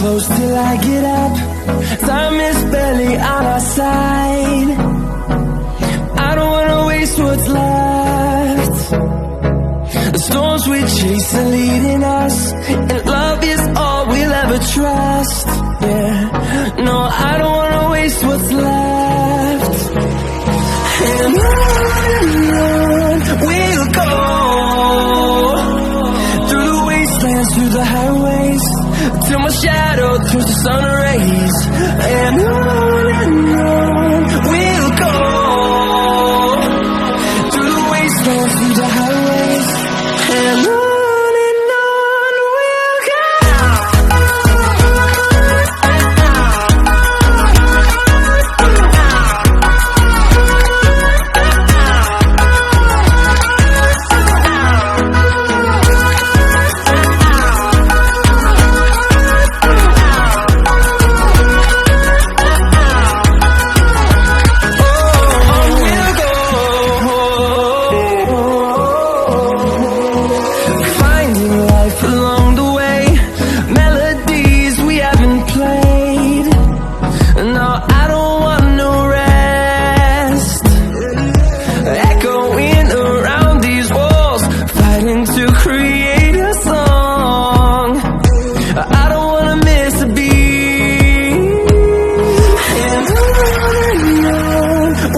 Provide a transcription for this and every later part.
close till I get up. Time is barely on our side. I don't wanna waste what's left. The storms we chase are leading us, and love is all we'll ever trust. Yeah, no, I don't wanna waste what's left. And on we'll go, through the wastelands, through the highways, till my shadow turns to sun rays. And on we'll go, through the wastelands, through the highways, and on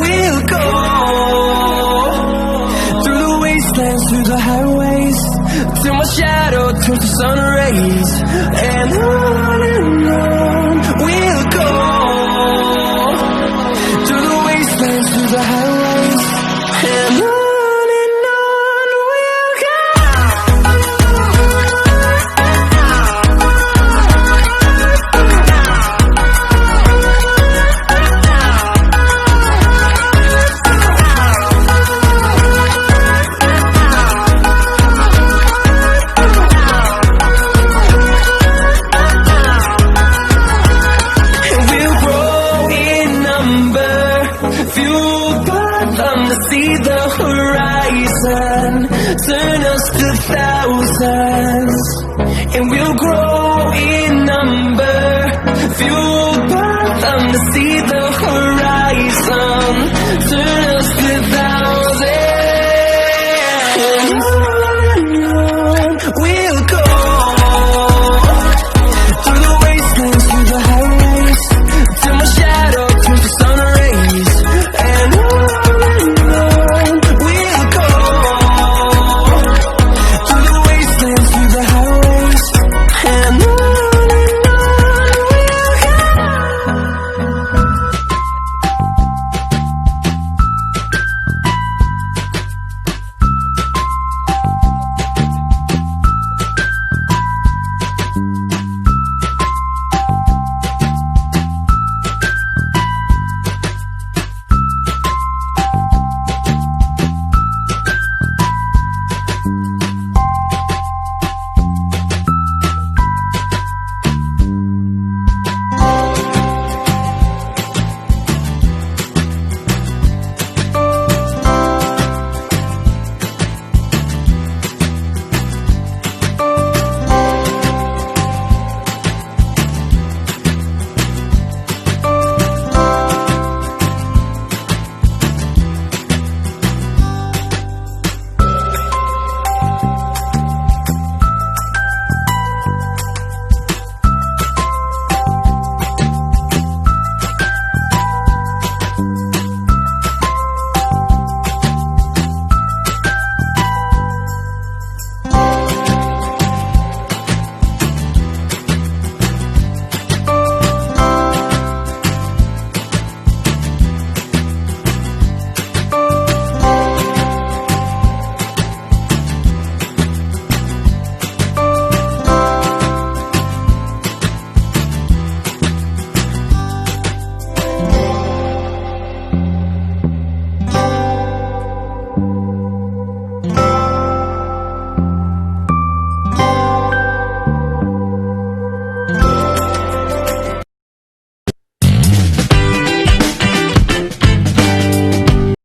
we'll go. Through the highways, till my shadow turns to sun